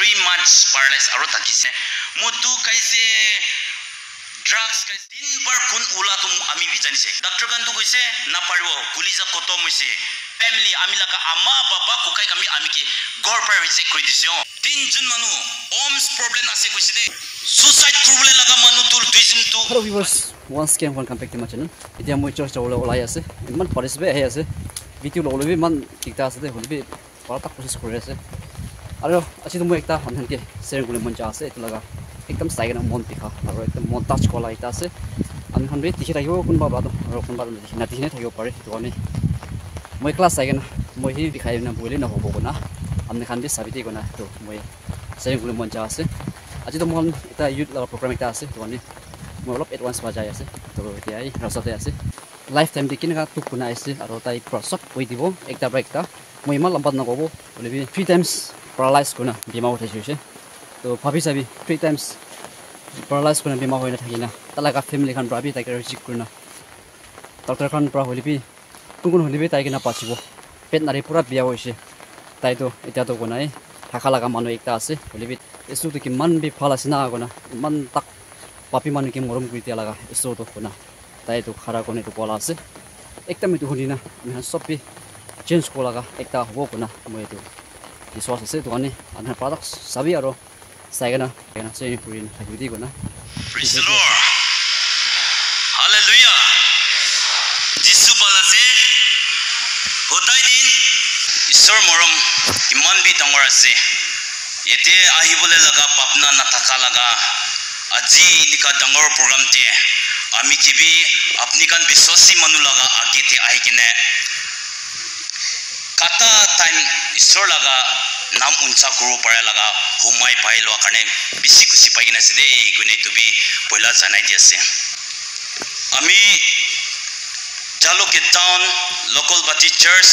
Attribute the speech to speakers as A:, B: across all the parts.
A: 3 months paralyzed aro takise mutu kaise drugs kaise din bar kun ula tum ami bi janise doctor kan tu koise na paribo kulija kotom hoise family ami laga ama baba kukai kami ami ke gor par reject kori disyo tinjun manu oms problem ase koise de suicide kurule laga manu tul duisim tu
B: hello viewers once again one come back to my channel itia moi church olai ase man participate hai ase video lo lebi man tikta ase de holbi para tak process kori ase aro achi to moi ekta han ke share kule man cha ase itlaga ekdam saigena mon tikha aro ekdam mon touch kola ita ase an han be tikhi thakibo kunba ba do aro kunba na tikhi ne thakibo pare to ani moi class saigena moi hi dikhai na bole na hobo kona amne khan bi sabiti kona to moi share kule man cha ase achi to mon eta youth la program ekta ase to ani moi olop advance ba jai ase to eti ai rasate ase lifetime dikin ka tu kuna ase aro tai prosop koi dibo ekta break ta moi mal lambat na gobo olebi 3 times paralyzed kuna bima uthai jose to bhabi sabi 3 times paralyzed kuna bima hoina thakina talaga family khan brabi tai kar chik kuna doctor khan pra holibi kungun holibi tai kina pachibo pet nari pura bia hoise tai to eta to kunai thaka laga manu ekta ase holibi esu to ki man bi phala sina gona man tak papi manu ke morom kuitia laga esu to kuna tai to khara kone to pola ase ekta mi to hunina mi han sopi change ko laga ekta hobo kuna moi to diswas ase to ani anha products sabi aro saigena kena sei purin thagidi gona
A: praise the lord hallelujah jisu balase hodai din isor morom iman bi dangor ase ete ahibole laga papna na thaka laga aji nika dangor program te ami kibi apni kan bisosi manu laga age te aigene kata time isor laga nam uncha guru para laga humai pai lo karne bisi kusi pagina side gune to bi poila janai di ase ami jaloke town local bati church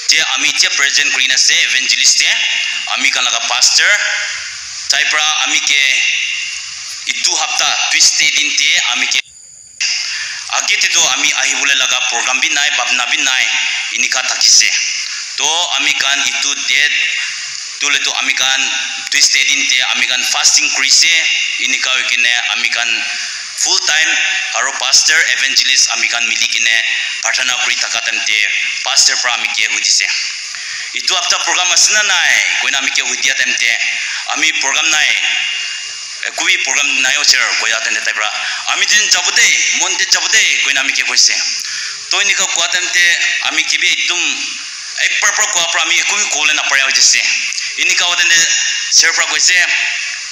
A: te ami te present green ase evangelist te ami kan laga pastor taipra ami ke itu hafta twiste din te ami ke age te to ami ahibule laga program bi nai babna bi nai inika takise to ami kan itu dead tule to ami kan twiste din te ami kan fasting krise inika wekine ami kan full time aro pastor evangelist ami kan milikine parthana kuri thakatam te pastor pra ami ke hudise itu hafta program asna nai koina ami ke hudia temte ami program nai kubi program nayo cher koya tene taibra ami din jabude monte jabude koina ami ke koise to inika kwatam te ami kibi ekdum ek par kwa pra ami kubi kole na parya hojise inika wadene cher pra koise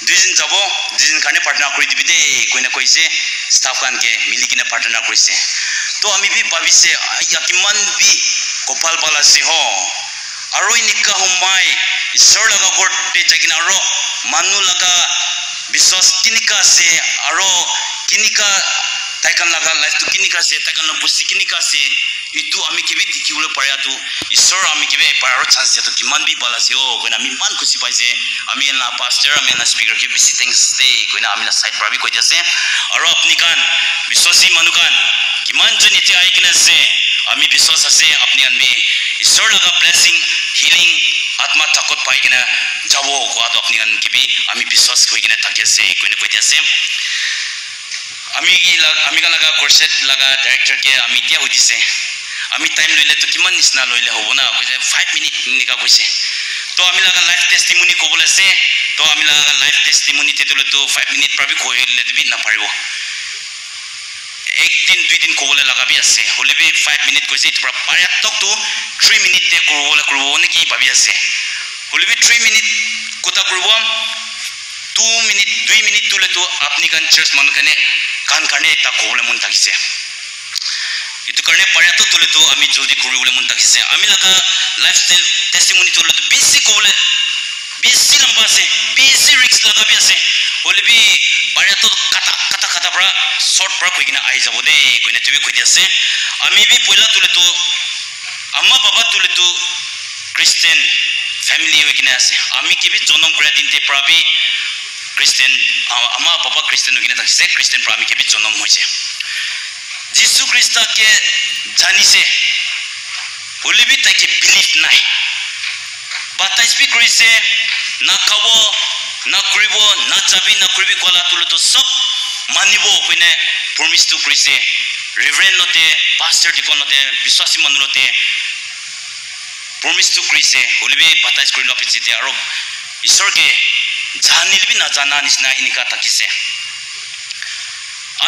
A: dijin jabo dijin khane partner kuri dibide koina koise staff kan ke milikine partner koise to ami bi babise yakiman bi kopal bala se ho aro inika humai isor laga god te jagina ro manu laga bisos kinika se aro kinika taikan laga life to kinika se taikan lo busi kinika se itu ami kibi dikiule parya tu isor ami kibi pararo chance to kiman bi bala se o koina mi man kusi paise ami na pastor ami na speaker ke bisi things stay koina ami na side prabi ko jase aro apni kan bisosi manukan kiman juni te aikina se ami bisos ase apni an me isor laga blessing healing atma takot pai kena jabo ko ado apni kan kibi ami biswas koi kena takese koine ko jase ami kan laga corset laga director ke ami tia hudise ami time loile to kiman nisna loile hobo na ko 5 minute nika koise to ami laga live testimony ko bolase to ami laga live testimony te to 5 minute prabi ko le dibi na paribo ek din dui din ko bola laga bi ase hole bi 5 minute koise to pare tok to 3 minute te ko bola kurbo ne ki babi ase hole bi 3 minute kota kurbo 2 minute 2 minute tule to apni kan church manu kane kan kane ta ko bola mun takise itu karne pare to tule to ami jodi kuri bola mun takise ami laga lifestyle testimony tule to bisi ko bola bisi lamba se bisi risk laga bi ase hole bi pare to kata pra short pra koi kina ai jabo de koine tebi koi diase ami bi poila tule to amma baba tule to christian family wekina ase ami kibi jonom kora dinte prabi christian amma baba christian wekina takse christian pra ami kibi jonom hoise jisu krista ke jani se holibi take belief nai bata speak krise na khabo na kuribo na chabi na kuribi kola tulu to sob manibo koine promise to krise reverend note pastor dikon note biswasi manulote promise to krise holibi batais korilo pichite aro ishor ke janil bi na jana nisna inika takise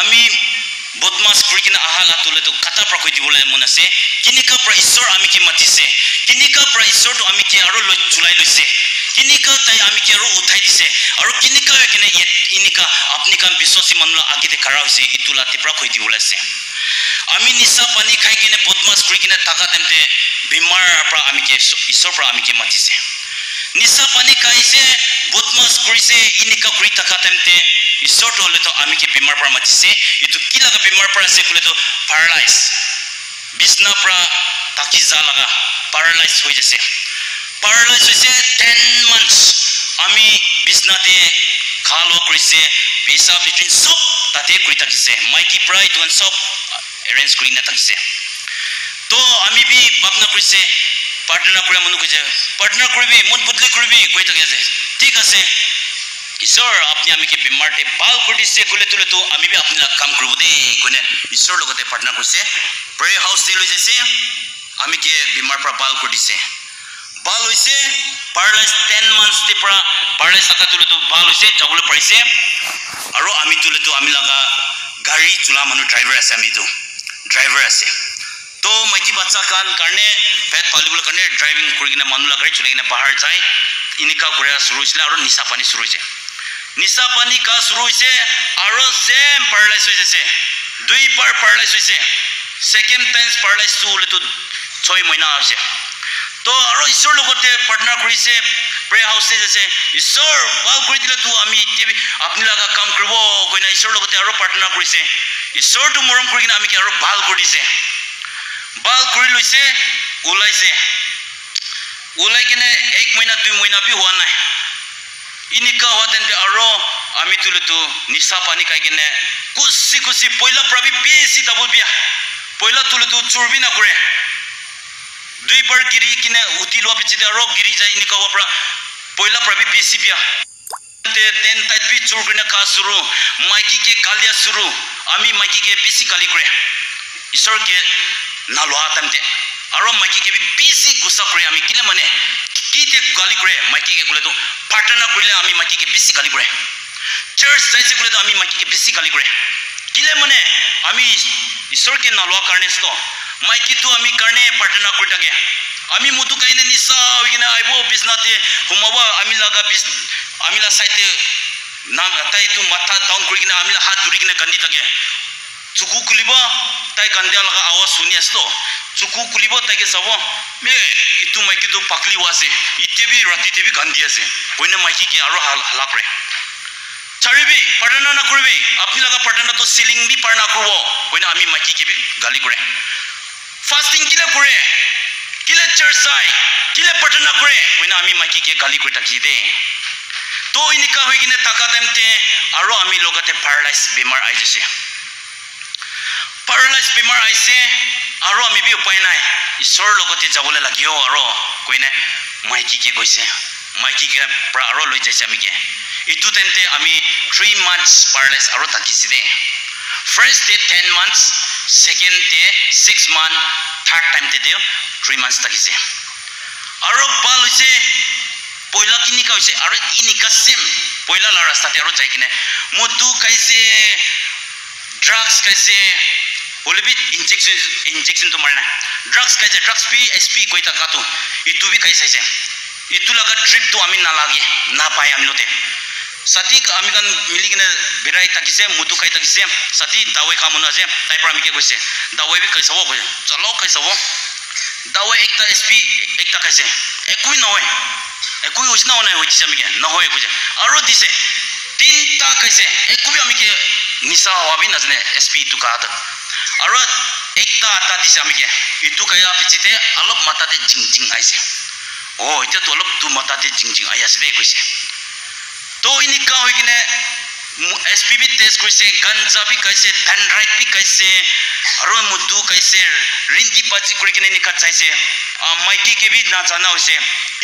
A: ami bodmas kurikina ahala tole to kata prakoi dibole monase kinika pra ishor ami ki matise kinika pra ishor to ami ki aro chulai loise kinika tai ami ki aro uthai dise aro kinika kene inika apni kam biswasi manula agite khara hoise itula te prakoi dibole ase ami nisa pani khai kine bodmas kurikina taka temte bimar pra ami ke ishor pra ami ke matise nisa pani kaise bodmas kurise inika kuri taka temte ishor to le to ami ke bimar pra matise itu kilaga bimar pra se kule to paralyze bisna pra taki za laga paralyze hoi jase paralyze hoise 10 months ami bisna te khalo kurise pisa between sob tate kuri takise maiki prai to sob arrange kuri na takise to ami bi babna kurise partner kura manu kuje partner kuribi mon budli kuribi koi take ase ঠিক আছে ঈশ্বর আপনি আমি কি বিমারতে বাল কৰি দিছে কলে তুলে তো আমি বি আপনি কাম করব দে কোনে ঈশ্বর লগতে পার্টনার করছে প্রে হাউস তে লৈ যাইছে আমি কি বিমার পৰা বাল কৰি দিছে বাল হইছে paralyze 10 months te pra paralyze aka tulo to bal hoise jabule parise aro ami tulo to ami laga gari chula manu driver ase ami to driver ase to maiki bacha kan karne pet palibul karne driving kurigina manu la gari chulagina bahar jai inika korea shuru hoisile aro nisa pani shuru hoise nisa pani ka shuru hoise aro same paralyze hoise dui bar paralyze hoise second times paralyze to le to 6 mahina hoise to aro ishor logote partner korise prayer house te jese ishor bal kori dile tu ami apni laga kam korbo koina ishor logote aro partner korise ishor tu morom korigina ami ki aro bal kori dise bal kori loise ulaise ulai kene 1 mahina 2 mahina bi hua nai inika hoten te aro ami tulu tu nisa pani kai kene kusi kusi poila prabi besi double bia poila tulu tu churbi na kore dui bar giri kine utilwa pichite aro giri jai inika wapra poila prabi besi bia te 10 tait pi churgina ka suru maiki ke galia suru ami maiki ke besi gali kore ishor ke nalwa tamte aro maiki ke besi gusa kore ami kile mane kite gali kore maiki ke kule to partner kule ami maiki ke besi gali kore church jaise kule to ami maiki ke besi gali kore kile mane ami ishor ke nalwa karne sto maiki to ami karne partner kuri tage ami mutu kaine nisa hoigina aibo bisnate humawa ami laga bis ami la site na tai tu matha down kurigina ami la hat durigina gandi tage chuku kuliba tai gandia laga awas suni aslo chuku kuliba tai ke sabo me itu maiki tu pakli wase itebi rati tebi gandi ase koina maiki ke aro hala kore charibi partner na kuribi apni laga partner to ceiling bi parna korbo koina ami maiki ke bi gali kore fasting kile kore kile church sai kile partner kore koina ami maiki ke gali kore takji de to inika hoigine takatemte aro ami logate paralyze bemar aijese paralyze bemar aise aro ami bi upai nai ishor logote jabole lagio aro koine maiki ke koise maiki ke pra aro loi jaise ami ke itu tente ami 3 months paralyze aro takisi de first day 10 months second day 6 month third time te deo 3 months takise aro bal hoise poila kinika hoise aro inika sem poila la rasta te aro jaikine mutu kaise drugs kaise holibi injection to marna drugs kaise drugs p sp koita katu itu bi kaise se itu laga trip to ami na lagi na pai ami lote sati ami kan miligina birai takise mutu kai takise sati dawai kamuna je tai pra ami ke koise dawai bi kaise ho koise chalo kaise ho dawai ekta sp ekta kaise ekui noy ekui usna ona hoichi ami ke na hoy koise aro dise tinta kaise ekui ami ke nisa wabi na jane sp tu ka ta aro ekta ata dise ami ke itu kaya pichite alop mata te jing jing aise oh ite to alop tu mata te jing jing ayase de koise to inika hoigine SPB test koise ganja bi kaise dendrite bi kaise aro mutu kaise rindi baji kurikine nika jaise maiki ke bi na jana hoise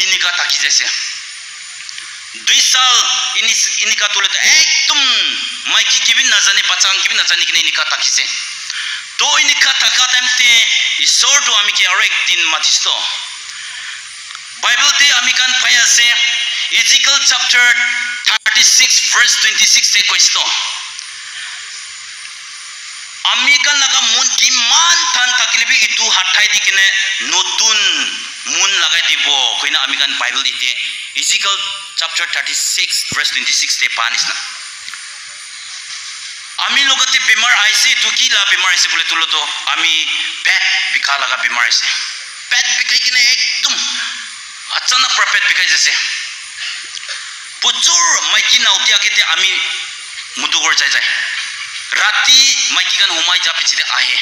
A: inika taki jaise 2 साल इनिका तोले तो एकदम Mikey किबिन ना जाने बचांग किबिन ना जाने कि इनिका ताकिसे तो इनिका ताका टाइम ते ईश्वर तो आमी के और एक दिन माचिस तो बाइबल ते आमी कान पाया से Ezekiel chapter 36 verse 26 te koisto आमी कान लगा मुन किमान थान ताकिलिबि इतु हाथाय दिकने नतुन मुन लगाय दिबो कोइना आमी कान बाइबल इते Ezekiel chapter 36 verse 26 te panis na आमी लोगते बीमार आइसे तो की ला बीमार आइसे बोले तुलो तो आमी पेट बिका लगा बीमार आइसे पेट बिकाई किने एकदम अचानक प्रपेट बिकाई जैसे पुचुर माइकी नाउतिया केते आमी मुदुगर जाय जाय राती माइकी गान हुमाय जा पिछले आहे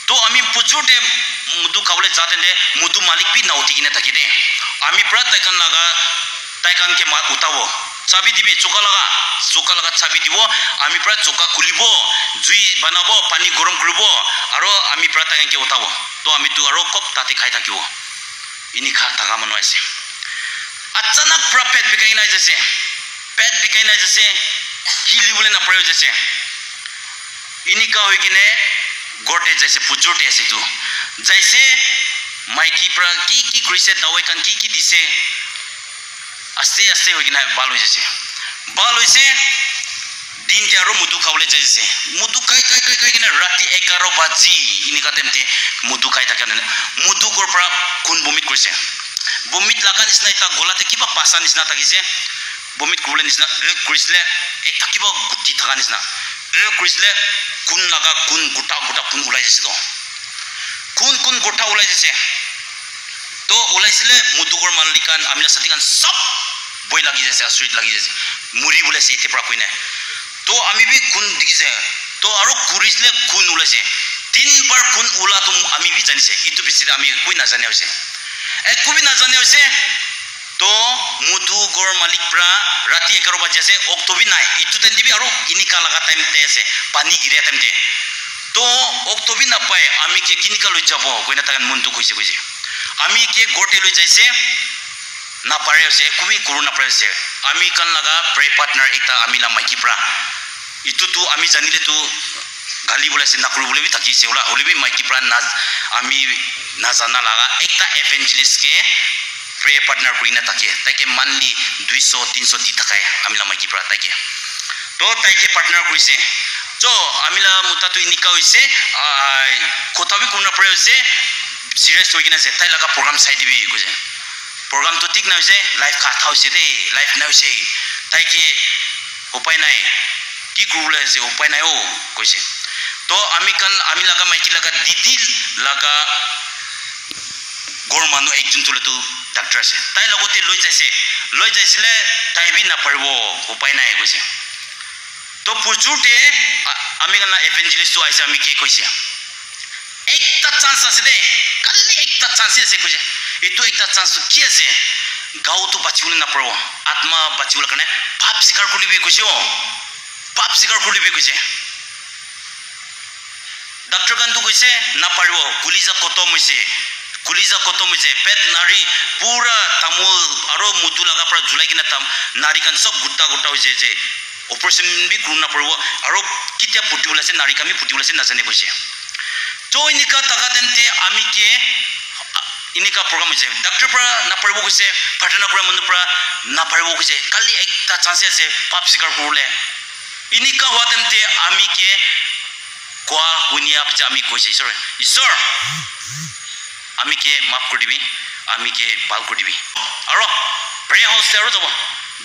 A: तो आमी पुचुर ते मुदु खावले जाते ने मुदु मालिक भी नाउती किने थाकी दे आमी प्रा ताइकान लगा ताइकान के उतावो चाबी दिबी चोका लगा चाबी दिबो आमी प्रा चोका खुलिबो जुई बनाबो पानी गरम करबो आरो आमी प्रा ताइकान के उतावो तो आमी तु आरो कप ताते खाइ थाकिबो इनि खा थाका मनो आइसे अचानक प्रा पेट बिकाई ना जैसे हिली बोले ना पड़े जैसे इनि का होई किने गोटे जैसे पुजोटे ऐसे तू जैसे माइकी प्रा की क्रिसे दवाई कान की दिसे आस्ते आस्ते होई किना बाल होई जैसे दिन ते आरो मुदु खावले जैसे मुदु काई किना राती 11 बाजी इनि का टेमते मुदु खाई थाके मुदु गोर प्रा कुन भूमित करिसे भूमित लागा निसना इता गोलाते किबा पासा निसना थाकिसे भूमित कुरले निसना क्रिसले एक किबा गुटी थाका निसना क्रिसले कुन लागा कुन गुटा कुन उलाई जैसे तो कुन गुटा उलाई जैसे तो उलाइसिले मुदुगोर मालिकान आमिला सतिकान सब बोय लगी जैसे आश्रित लगी जैसे मुरी बोले से इते प्रा कोइने तो आमी भी कुन दिगिसे तो आरो कुरिसले कुन उलाइसे 3 बार कुन उला तो आमी भी जानिसे इतु बिसिरे आमी कोइ ना जाने होइसे एक भी ना जाने होइसे तो मुदुगोर मालिक प्रा राती 11 बजे से ओक्टोबी नाय इतु तेन दिबी आरो इनिका लगा टाइम ते से पानी गिरे टाइम ते तो ओक्टोबी ना पाए आमी के किनिका लइ जाबो कोइना तान मुन दुख होइसे आमी के गोटे लइ जाइसे ना पारे होइसे कुबी कुरु ना पारे होइसे आमी कान लगा प्रे पार्टनर एकता आमिला माइकी प्रा इतु तु आमी जानिले तु गाली बोले से नाकुरु बोले भी थाकी से ओले भी माइकी प्रा ना आमी ना जाना लगा एकता एवेंजलिस्ट के प्रे पार्टनर कोइना थाके ताके मानली 200 300 दी थाकाय आमिला माइकी प्रा ताके तो ताके पार्टनर कइसे जो आमिला मुता तो इनिका होइसे कोता भी कोना परे होइसे सीरियस होइकिना से ताइ लगा प्रोग्राम साइ दिबि कइसे प्रोग्राम तो ठीक ना होइसे लाइफ का था होइसे दे लाइफ ना होइसे ताके उपाय नाय की कुरले से उपाय नाय ओ कइसे तो आमी लगा माइकी लगा दीदी लगा गोर मानु एकजन तुले तो डॉक्टर से ताइ लगते लइ जाइसिले ताइ भी ना परबो उपाय नाय कइसे तो पुचुटे आमी गना एवेंजलिस्ट तो आइसे आमी के कइसे एकटा चांस আছে दे खाली एकटा चांस আছে कइसे इतो एकटा चांस की আছে गाउ तो बाचिउले ना परबो आत्मा बाचिउले कने पाप स्वीकार करिबि कइसे पाप स्वीकार करिबि कइसे डॉक्टर कान तो कइसे ना परबो कुलिजा खतम होइसे पेट नारी पूरा तामुल आरो मुदु लगा पर जुलाई किना ताम नारी कान सब गुट्टा होइसे जे ऑपरेशन भी करुना परबो आरो किtia पुटिबले से नारी कामी पुटिबले से नाजने कइसे तो इनिका ताका देनते आमी के इनिका प्रोग्राम होइसे डॉक्टर पर ना परबो कइसे फाटना करा मनु पर ना परबो कइसे खाली एकटा चांस আছে पाप स्वीकार करले इनिका हुआ देनते आमी के कोआ उनिया पे आमी कइसे ईश्वर आमी के माफ कर दिबी आमी के बाल कर दिबी आरो प्रे हाउस से आरो जब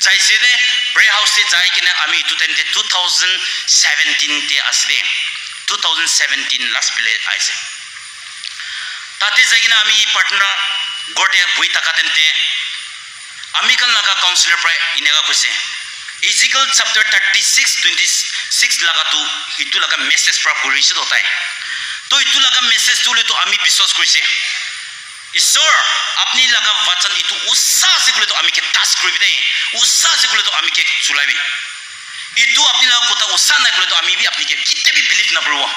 A: जाइसे दे प्रे हाउस से जाय किने आमी इतु टाइम ते 2017 ते आसले 2017 लास्ट प्ले आइसे ताते जागिना आमी पार्टनर गोटे बुई ताकातेनते आमी कन लगा काउंसलर प्राय इनेगा कइसे Ezekiel chapter 36:26 लगा तो इतु लगा मेसेज प्राप्त करिसे होताय तो इतु लगा मेसेज तुले तो आमी विश्वास करिसे ईश्वर अपनी लगा वचन इतु उत्साह से बोले तो आमी के टास्क करिबि दे उत्साह से बोले तो आमी के चुलाबि इतु अपनी लगा कोता उत्साह नै बोले तो आमी भी अपनी के किते भी बिलीव ना परबो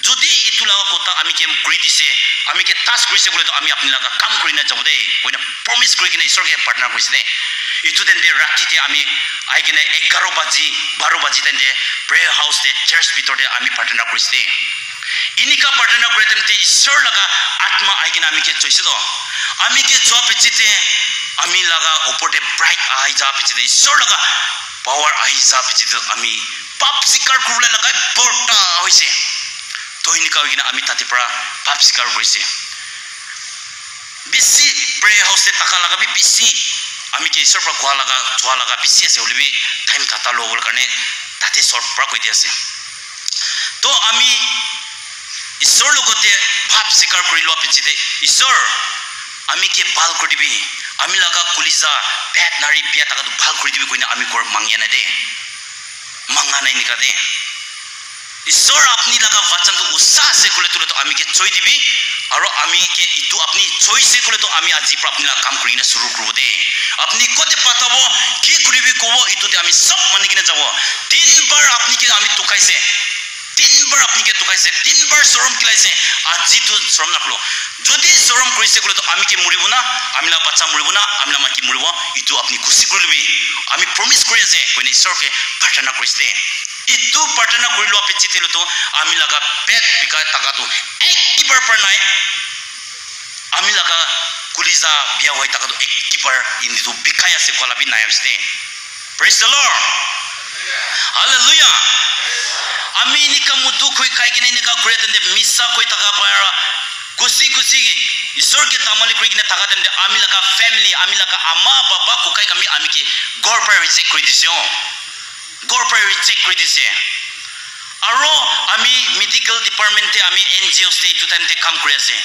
A: যদি ইতু লাগা কথা আমি কে কৰি দিছে আমি কে টাস্ক কৰিছে বলে তো আমি আপনি লাগা কাম কৰি না যাব দে কইনা প্ৰমিস কৰি কিনে ঈশ্বৰ কে পাৰ্টনাৰ কৰিছে দে itu tente rati te ami aigena 11 baji 12 baji tente prayer house te church bitor te ami partner kuriste inika partner kure tente ishor laga atma aigena ami ke choisido ami ke joa pichite ami laga oporte bright ai ja pichite ishor laga power ai ja pichite ami pap sikar kurule laga borta hoise to inika aigena ami tate pra pap sikar kurise bisi prayer house te taka laga bi bisi ami ke ishor pra khwa laga bisi ase olibi time thata lobol karne tate short pra koi diase to ami ishor logote pap sikar kuri lo pichite ishor ami ke bal kodibi ami laga kulisa bad nari bia taka bal kuri dibi koina ami kor mangya na de mangana inika de ishor apni laga vachan to ussa se kule to ami ke choi dibi aro ami ke itu apni choi se kule to ami aji pra apni la kam kuri na shuru kuru de apni kote patabo ki kuribi kobo itu te ami sab mani kine jabo 3 bar apni ke ami tukaise 3 bar apni ke tukaise 3 bar sorom kilaise aji to sorom naklo jodi sorom korise kule to ami ke muribo na ami la bacha muribo na ami la maki muribo itu apni khushi kuribi ami promise kori ase koine ishor ke partner koriste itu partner kuri lo apichitelo to ami laga pet bika taka to ekibar par nai ami laga kulisa bia hoi taka to ekibar inditu bikai ase kola bi nai ase praise the lord hallelujah ami nika mudu khoi khai kine nika kure tende misa khoi taka para kusi ishor ke tamali kuri kine taka tende ami laga family ami laga ama baba ko kai kami ami ke gor par reject kuri disyo gor par reject kuri disye aro ami medical department te ami NGOs te itu time te kam kuri ase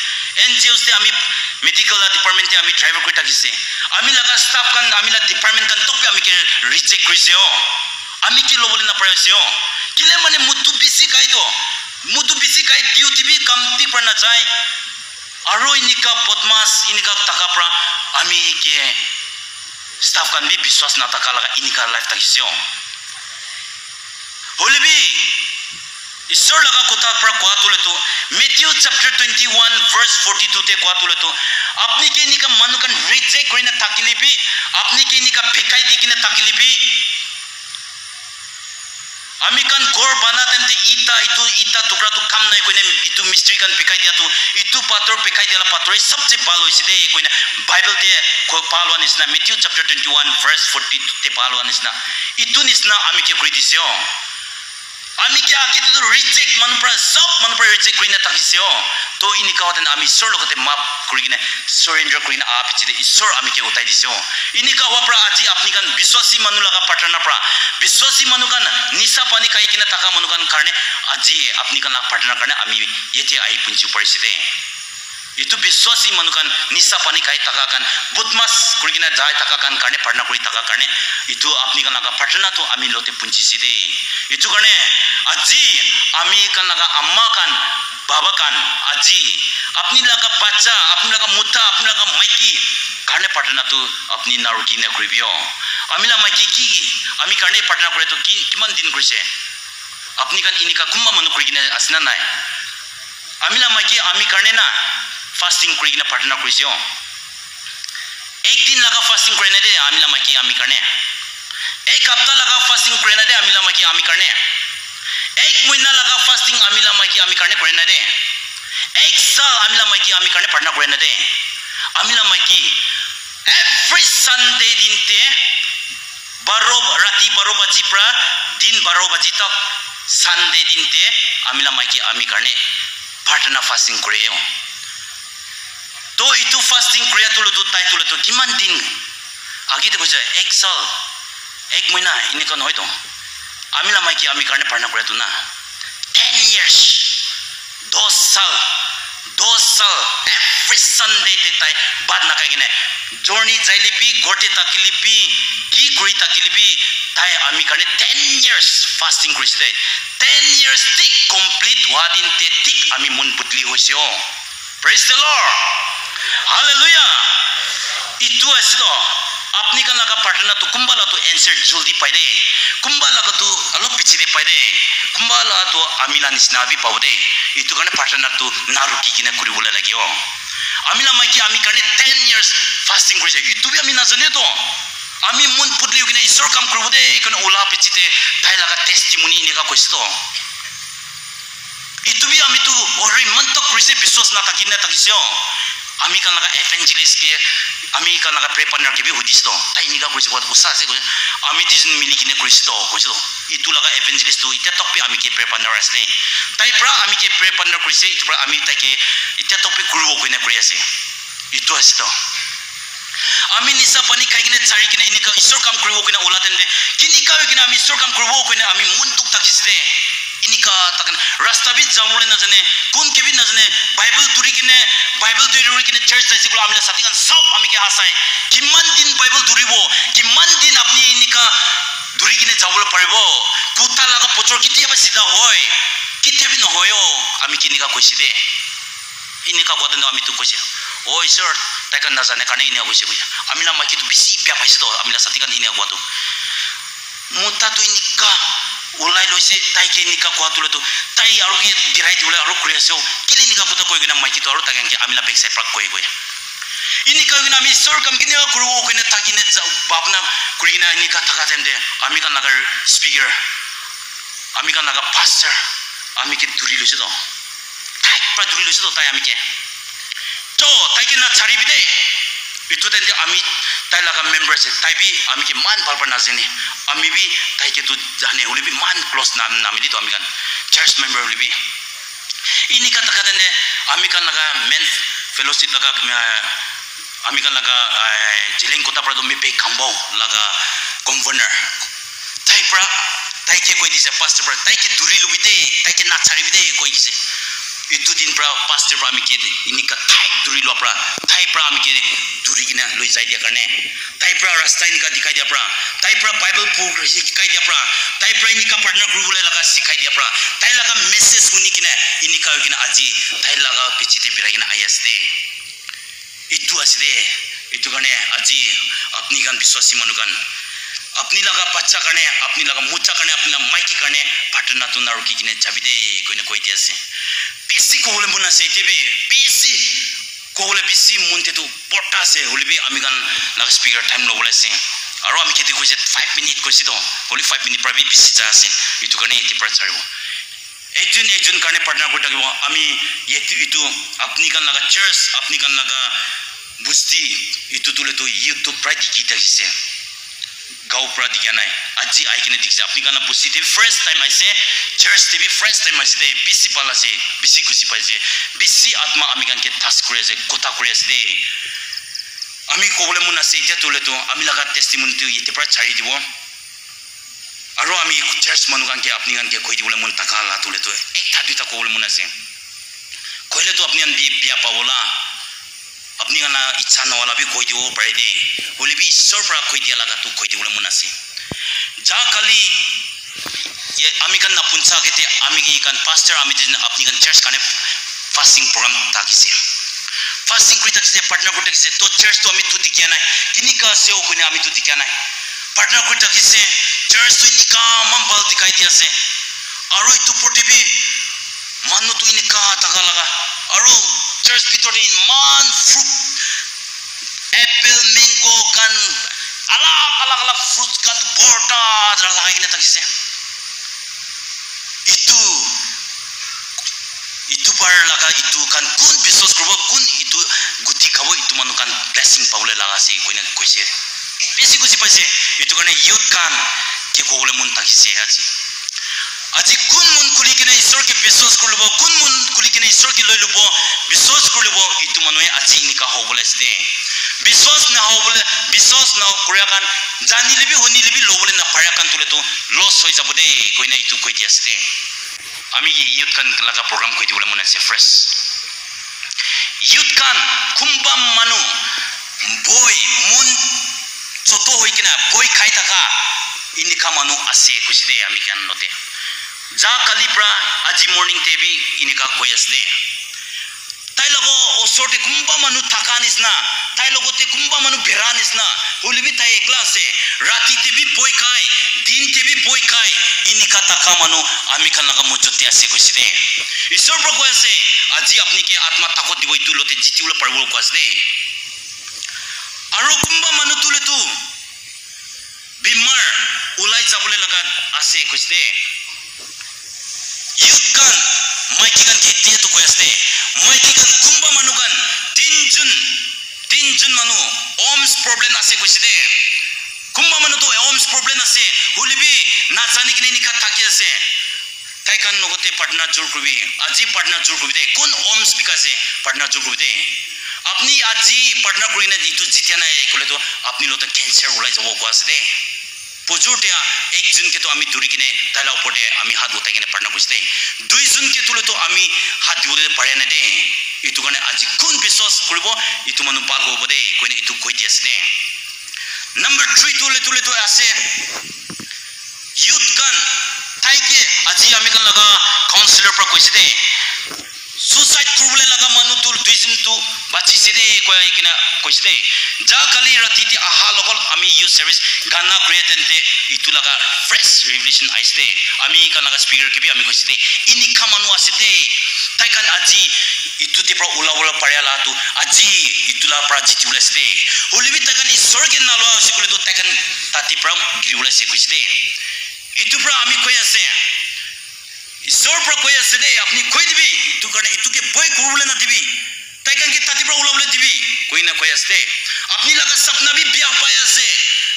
A: NGOs te ami medical department te ami driver kuri takise ami laga staff kan ami la department kan topi ami ke reject kuri se ami ke lobole na pare se kile mane mutu bisi kai duty bi kamti par na jai aro inika botmas inika taka pra ami ke staff kan bi biswas na taka laga inika life takise holibi ishor laga kota pra kwa tole to Matthew chapter 21 verse 42 te kwa tole to apni ke nika manukan reject korina takilibi apni ke nika pekai dikina takilibi ami kan gor bana temte ita tukra tu kam nai koine itu mystery kan pekai dia tu itu pator pekai dia la pator sabse bal hoise de koine bible te ko palwan isna Matthew chapter 21 verse 42 te palwan isna itu nisna ami ke kuri disyo ami ke ake to reject manupra sab manupra reject korina takisyo to ini kawaten ami ishor logote map kurigina surrender korina apichide ishor ami ke utai disyo ini kawa pra aji apni kan biswasi manu laga partner pra biswasi manu kan nisa pani kai kina taka manu kan karne aji apni kan partner karne ami yete ai punchu pariside itu biswasi manu kan nisa pani kai taka kan budmas kurigina jai taka kan karne partner kuri taka karne itu apni kan laga partner to ami lote punchi side itu karne aji ami kan laga amma kan baba kan aji apni laga bacha apni laga muta apni laga maiki karne partner to apni naruki na kribio ami la maiki ki ami karne partner kore to kiman din kurise apni kan inika kumma manu kurigina asna nai ami la maiki ami karne na fasting kurigina partner kurisyo ek din laga fasting kore na de ami la maiki ami karne ek hafta laga fasting kore na de ami la maiki ami karne एक महीना लगा fasting अमिला Mikey आमी करने पड़े न दे एक साल अमिला Mikey आमी करने पड़ना पड़े न दे अमिला माइकी एवरी संडे दिन ते राती 12 बजी प्रा दिन 12 बजी तक संडे दिन ते अमिला माइकी आमी करने पड़ना फास्टिंग करे हो तो इतु फास्टिंग करे तो किमान दिन आगे तो कुछ एक साल एक महीना इन्हें कौन हो तो अमिला माइकी आमी करने पड़ना पड़े तो ना 10 years 2 साल every Sunday te tai bad na kai gine journey jailibi gote takilibi ki kuri takilibi tai ami karne 10 years fasting kriste 10 years tik complete wadin te tik ami mun butli hoisyo praise the Lord hallelujah itu asdo apni kan laga partner to kumbala to answer juldi paide kumbala ka to alo pichide paide kumbala to amila nisnavi pawde itu kan partner to naruki kina kuri bola lagio amila maiki ami karne 10 years fasting krise itu bi ami na jane to আমি মন পুদলি কিনে ঈশ্বৰ কাম কৰিব দে কোন ওলা পিচিতে তাই লাগা টেষ্টিমনি ইনেকা কৈছে তো ইটো বি আমি তো ওৰি মন্ত কৰিছে বিশ্বাস না থাকিনে থাকিছে আমি কান লাগা এভেঞ্জেলিষ্ট কে আমি কান লাগা প্ৰে পাৰ্টনাৰ কে বি হদিছ তো তাই ইনেকা কৈছে বহুত উৎসাহ আছে আমি তিজন মিলি কিনে কৰিছে তো কৈছে ইটো লাগা এভেঞ্জেলিষ্ট তো ইটা টপি আমি কে প্ৰে পাৰ্টনাৰ আছে তাই পৰা আমি কে প্ৰে পাৰ্টনাৰ কৰিছে ইটো পৰা আমি তাকে ইটা টপি কৰিব কইনা কৰি আছে ইটো আছে তো আমি নিচা পানী খাই কিনে চাৰি কিনে ইনেকা ঈশ্বৰ কাম কৰিব কিনে ওলা তেন্তে কিনিকা হৈ কিনে আমি ঈশ্বৰ কাম কৰিব কিনে আমি মন দুখ থাকিছে ইনিকা তাকে ৰাস্তা বিত যাবলৈ নাজানে কোন কেবি নাজানে বাইবেল ধৰি কিনে চাৰ্চ যাইছে গুলো আমি সাথীগান সব আমি কে হাসাই কিমান দিন বাইবেল ধৰিব কিমান দিন আপুনি ইনিকা ধৰি কিনে যাবলৈ পাৰিব কুটা লাগা পচৰ কেতিয়াবা সিধা হয় কেতিয়াবা নহয় আমি কিনিকা কৈছে দে ইনিকা কোৱাতে আমি তো কৈছে ও ঈশ্বৰ তাই কান নাজানে কাৰণে ইনে কৈছে বুঝা আমি না মাইকি তো বেছি বেয়া পাইছে তো আমি না সাথীগান ইনে কোৱাটো মোটা তো ইনিকা ওলাই লৈছে তাই কি নিকা কোৱা তুলে তো তাই আৰু গিৰাই দিলে আৰু কৰি আছে কিলে নিকা কথা কৈ কিনা মাইকি তো আৰু তাকে আমি লা বেক সাইড প্ৰাক কৈ গৈ ইনিকা কিনা আমি ঈশ্বৰ কাম কিনে কৰিব কিনে থাকিনে বাপনা কৰি কিনা ইনিকা থাকা যেতে আমি কান নাগাৰ স্পিকাৰ আমি কান নাগা পাস্টাৰ আমি কি ধৰি লৈছে তো তাই পৰা ধৰি লৈছে তো তাই আমি কি তো তাই কি না ছাড়িবি দে ইটো তেন্তে আমি তাই লাগা মেম্বাৰ আছে তাই বি আমি কি মান ভাল পাৰ নাজানে আমি বি তাই কে তো জানে হলি বি মান ক্লোজ নামি দি তো আমি কান চাৰ্চ মেম্বাৰ হলি বি ইনিকা টাকা তেন্তে আমি কান লাগা মেন ফেলোশিপ লাগা আমি কান লাগা জিলিং কোটা পৰা মি পে খাম্বাও লাগা গভৰ্ণৰ তাই পৰা তাই কে কৈ দিছে পাস্টাৰ পৰা তাই কে দুৰি লবি দে তাই কে না ছাড়িবি দে কৈ দিছে ইটো দিন পৰা পাস্টাৰ পৰা আমি কে ইনিকা তাই দুৰি ল পৰা তাই পৰা আমি কে দুৰি কিনা লৈ যাই দিয়া কাৰণে তাই পৰা ৰাস্তা ইনিকা দিখাই দিয়া পৰা তাই পৰা বাইবেল পঢ়ি শিকাই দিয়া পৰা তাই পৰা ইনিকা পাৰ্টনাৰ কৰিবলৈ লাগা শিকাই দিয়া পৰা তাই লাগা মেছেজ শুনি কিনা ইনিকা হৈ কিনা আজি তাই লাগা পিচিতে বিৰাই কিনা আই আছে দে ইটো আছে দে ইটো কাৰণে আজি আপনি গান বিশ্বাসী মানুহ গান আপনি লাগা বাচ্চা কাৰণে আপনি লাগা মুচ্চা কাৰণে আপনি লাগা মাইকি কাৰণে পাৰ্টনাৰ তো নাৰু কি কিনে যাবি দে কইনা কৈ দি আছে বেছি কবলে মন আছে এটিবি বেছি কবলে বেছি মনতে তো পটা আছে হলিবি আমি গান লাগা স্পিকাৰ টাইম লবলে আছে আৰু আমি কেতি কৈছে 5 মিনিট কৈছে তো হলি 5 মিনিট পৰা বেছি যা আছে ইটো কাৰণে 80% ছাৰিব একজন কাৰণে পাৰ্টনাৰ কৰি থাকিব আমি ইটো আপনি গান লাগা চাৰ্চ আপনি গান লাগা বুস্তি ইটো তুলে তো ইউটিউব প্ৰায় দিকি থাকিছে গাঁও পৰা দিয়া নাই আজি আই কিনে দেখিছে আপুনি গানা বুস্তি টিভি ফাৰ্ষ্ট টাইম আইছে চাৰ্চ টিভি ফাৰ্ষ্ট টাইম আইছে দে বেছি ভাল আছে বেছি খুশি পাইছে বেছি আত্মা আমি গানকে ঠাস কৰি আছে কথা কৰি আছে দে আমি কবলে মন আছে এতিয়া তুলে তো আমি লাগা টেষ্টিমনিটো ইতে পৰা চাৰি দিব আৰু আমি চাৰ্চ মানুহ গানকে আপুনি গানকে কৈ দিবলৈ মন থাকা লা তুলে তো একটা দুটা কবলে মন আছে কইলে তো আপুনি বিয়া পাবলা আপনি গানা ইচ্ছা নহলা বি কৈ দিব পাৰে দে হলি বি ঈশ্বৰ পৰা কৈ দিয়া লাগা তো কৈ দিবলৈ মন আছে যা কালি আমি কান না পুনছা গেতে আমি কি কান পাস্টাৰ আমি দিন আপনি কান চাৰ্চ কানে ফাস্টিং প্ৰগ্ৰাম তাকিছে ফাস্টিং কৰি তাকিছে পাৰ্টনাৰ কৰি তাকিছে তো চাৰ্চ তো আমি তো দিকিয়া নাই কিনিকা আছে ও কইনা আমি তো দিকিয়া নাই পাৰ্টনাৰ কৰি তাকিছে চাৰ্চ তো নিকা মাম্বাল দিখাই দি আছে আৰু ইটো প্ৰতিবি মানুহ তো নিকা টাকা লাগা আৰু চাৰ্চ ভিতৰতে ইমান ফ্ৰুট এপল মেংগো কান আলাগ ফ্ৰুট কান বৰ্তা লাগাই কিনে থাকিছে ইটো পাৰ লাগা ইটো কান কোন বিশ্বাস কৰিব কোন ইটো গুটি খাব ইটো মানুহ কান ব্লেসিং পাবলৈ লাগা আছে কইনা কৈছে বেছি খুশি পাইছে ইটো কাৰণে ইউথ কান কে কবলে মন থাকিছে আজি কোন মন খুলি কিনে ঈশ্বৰকে বিশ্বাস কৰিব কোন মন খুলি কিনে ঈশ্বৰকে লৈ লব বিশ্বাস কৰিব ইটো মানুহে আজি নিকা হ'বলৈ আছে বিশ্বাস না কৰা কান জানিলিবি শুনিলিবি লবলৈ নাপাৰা কান তুলে তো লছ হৈ যাব দে কইনা ইটো কৈ দি আছে আমি ইউথ কান লাগা প্ৰগ্ৰাম কৈ দিবলৈ মন আছে ফ্ৰেছ ইউথ কান খুম্বা মানুহ বই মন চতো হৈ কিনা বই খাই থাকা ইনিকা মানুহ আছে কৈছে দে আমি কান নতে যা কালি পৰা আজি মৰ্নিং টিভি ইনিকা কৈ আছে দে তাই লগো ওচৰতে কোনবা মানুহ থাকা নিচিনা তাই লগতে কোনবা মানুহ বেৰা নিচিনা হলিবি তাই একলা আছে ৰাতি টিভি বই খাই দিন টিভি বই খাই ইনিকা থাকা মানুহ আমি কান লগা মজতে আছে কৈছে দে ঈশ্বৰ পৰা কৈ আছে আজি আপুনি কি আত্মা তাকত দিব ইটো লতে জিতিবলৈ পাৰিব কৈ আছে দে আৰু কোনবা মানুহ তুলে তো ase kuiste youth kan maiki kan ke tie to koyaste maiki kan kumba manu kan tinjun manu oms problem ase kuiste kumba manu to oms problem ase hulibi na jani kine nika thaki ase tai kan nogote partner jur kurbi aji partner jur kurbi de kon oms bikase partner jur kurbi de apni aji partner kurina itu jitia na kole to apni lota cancer ulai jabo ko ase de pojurtia ekjun ke to ami duri kine tala upote ami hat utai kine partner kuiste duijun ke tule to ami hat dibole pare na de itu kane aji kun bisos kuribo itu manu bal go bode koine itu koi di ase de number 3 tule to ase youth kan taike aji ami kan laga counselor pra koise de suicide kurule laga manu tul duijun tu bachi se de koya ikina koise de ja kali rati ti aha logol ami youth service gana create ente itu laga fresh revelation ais de ami kan laga speaker ke bi ami koise de ini kamanu ase de tai kan aji itu te pra ula parya la tu aji itu la pra jiti ula se de ulibi ta kan isor ke nalo ase kule to ta kan tati pra griula se koise de itu pra ami koya se isor pra koya se de apni koi dibi itu karne itu ke boy kurule na dibi tai kan ke tati pra ula ula dibi koi na koya se apni laga sapna bi biya paya se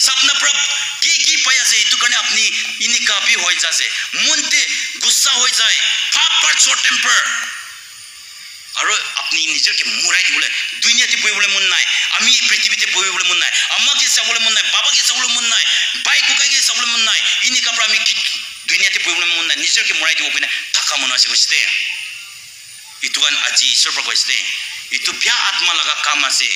A: sapna pra ki paya se itu karne apni ini ka bi hoi jase munte gussa hoi jai far short temper aro apni nijer ke murai dibole dunia te boy bole mun nai ami prithvi te boy bole mun nai amma ke sabole mun nai baba ke sabole mun nai bai ko kai ke sabole mun nai ini ka pra ami dunia te boy bole mun nai nijer ke murai dibo bine taka mona se koiste itu kan aji isor pra koiste itu bia atma laga kam ase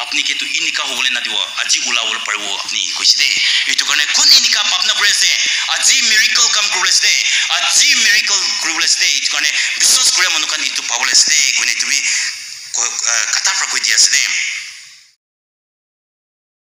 A: apni ke tu inika hobole na dibo aji ula parbo apni koiste itu karne kun inika papna kore ase aji miracle kam kurule ase aji miracle kurule ase itu karne বিশ্বাস kore manukan itu pawole ase koine tu bi kata pra koi dia ase